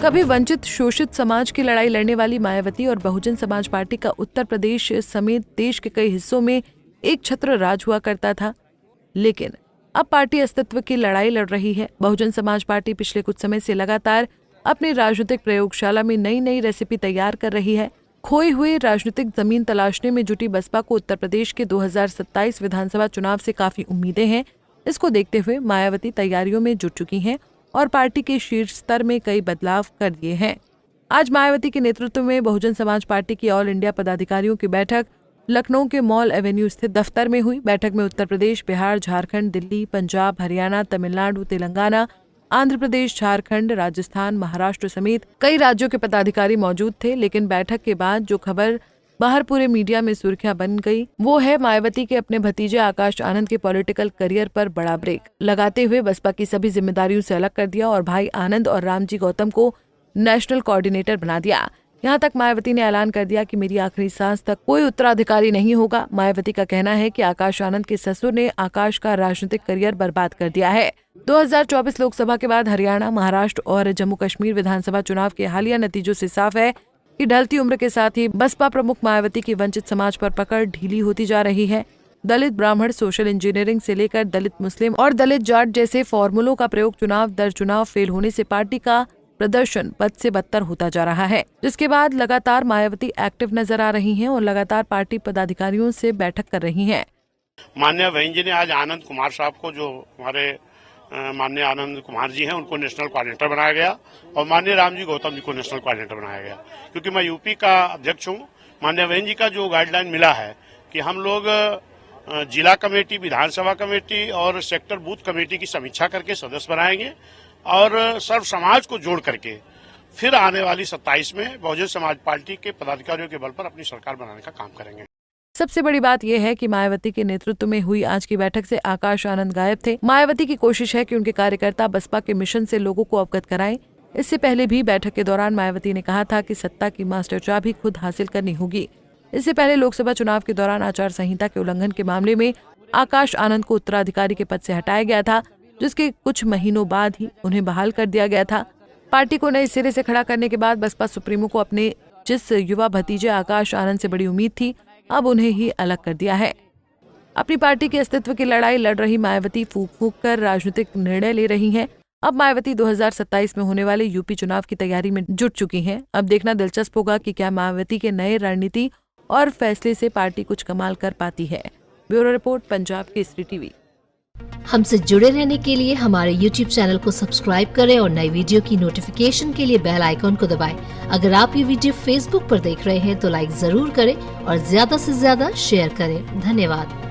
कभी वंचित शोषित समाज की लड़ाई लड़ने वाली मायावती और बहुजन समाज पार्टी का उत्तर प्रदेश समेत देश के कई हिस्सों में एक छत्र राज हुआ करता था। लेकिन अब पार्टी अस्तित्व की लड़ाई लड़ रही है। बहुजन समाज पार्टी पिछले कुछ समय से लगातार अपनी राजनीतिक प्रयोगशाला में नई नई रेसिपी तैयार कर रही है। खोई हुई राजनीतिक जमीन तलाशने में जुटी बसपा को उत्तर प्रदेश के 2027 विधानसभा चुनाव से काफी उम्मीदें हैं। इसको देखते हुए मायावती तैयारियों में जुट चुकी हैं और पार्टी के शीर्ष स्तर में कई बदलाव कर दिए हैं। आज मायावती के नेतृत्व में बहुजन समाज पार्टी की ऑल इंडिया पदाधिकारियों की बैठक लखनऊ के मॉल एवेन्यू स्थित दफ्तर में हुई। बैठक में उत्तर प्रदेश, बिहार, झारखंड, दिल्ली, पंजाब, हरियाणा, तमिलनाडु, तेलंगाना, आंध्र प्रदेश, झारखंड, राजस्थान, महाराष्ट्र समेत कई राज्यों के पदाधिकारी मौजूद थे। लेकिन बैठक के बाद जो खबर बाहर पूरे मीडिया में सुर्खियां बन गई वो है मायावती के अपने भतीजे आकाश आनंद के पॉलिटिकल करियर पर बड़ा ब्रेक लगाते हुए बसपा की सभी जिम्मेदारियों से अलग कर दिया और भाई आनंद और रामजी गौतम को नेशनल कोऑर्डिनेटर बना दिया। यहाँ तक मायावती ने ऐलान कर दिया कि मेरी आखिरी सांस तक कोई उत्तराधिकारी नहीं होगा। मायावती का कहना है कि आकाश आनंद के ससुर ने आकाश का राजनीतिक करियर बर्बाद कर दिया है। 2024 लोकसभा के बाद हरियाणा, महाराष्ट्र और जम्मू कश्मीर विधानसभा चुनाव के हालिया नतीजों से साफ है कि ढलती उम्र के साथ ही बसपा प्रमुख मायावती की वंचित समाज पर पकड़ ढीली होती जा रही है। दलित ब्राह्मण, सोशल इंजीनियरिंग से लेकर दलित मुस्लिम और दलित जाट जैसे फॉर्मूलों का प्रयोग चुनाव दर चुनाव फेल होने से पार्टी का प्रदर्शन बद से बदतर होता जा रहा है, जिसके बाद लगातार मायावती एक्टिव नजर आ रही हैं और लगातार पार्टी पदाधिकारियों से बैठक कर रही हैं। माननीय बहन जी ने आज आनंद कुमार साहब को, जो हमारे माननीय आनंद कुमार जी हैं, उनको नेशनल कोऑर्डिनेटर बनाया गया और माननीय रामजी गौतम जी को नेशनल कोऑर्डिनेटर बनाया गया। क्योंकि मैं यूपी का अध्यक्ष हूँ, माननीय बहन जी का जो गाइडलाइन मिला है कि हम लोग जिला कमेटी, विधानसभा कमेटी और सेक्टर बूथ कमेटी की समीक्षा करके सदस्य बनाएंगे और सर्व समाज को जोड़ करके फिर आने वाली 27 में बहुजन समाज पार्टी के पदाधिकारियों के बल पर अपनी सरकार बनाने का काम करेंगे। सबसे बड़ी बात यह है कि मायावती के नेतृत्व में हुई आज की बैठक से आकाश आनंद गायब थे। मायावती की कोशिश है कि उनके कार्यकर्ता बसपा के मिशन से लोगों को अवगत कराएं। इससे पहले भी बैठक के दौरान मायावती ने कहा था कि सत्ता की मास्टर चाबी खुद हासिल करनी होगी। इससे पहले लोकसभा चुनाव के दौरान आचार संहिता के उल्लंघन के मामले में आकाश आनंद को उत्तराधिकारी के पद से हटाया गया था, जिसके कुछ महीनों बाद ही उन्हें बहाल कर दिया गया था। पार्टी को नए सिरे से खड़ा करने के बाद बसपा सुप्रीमो को अपने जिस युवा भतीजे आकाश आनंद से बड़ी उम्मीद थी, अब उन्हें ही अलग कर दिया है। अपनी पार्टी के अस्तित्व की लड़ाई लड़ रही मायावती फूंक फूंक कर राजनीतिक निर्णय ले रही हैं। अब मायावती 2027 में होने वाले यूपी चुनाव की तैयारी में जुट चुकी हैं। अब देखना दिलचस्प होगा कि क्या मायावती के नए रणनीति और फैसले से पार्टी कुछ कमाल कर पाती है। Bureau report, Punjab Kesari TV. हमसे जुड़े रहने के लिए हमारे YouTube चैनल को सब्सक्राइब करें और नई वीडियो की नोटिफिकेशन के लिए बेल आइकॉन को दबाएं। अगर आप ये वीडियो Facebook पर देख रहे हैं तो लाइक जरूर करें और ज्यादा से ज्यादा शेयर करें। धन्यवाद।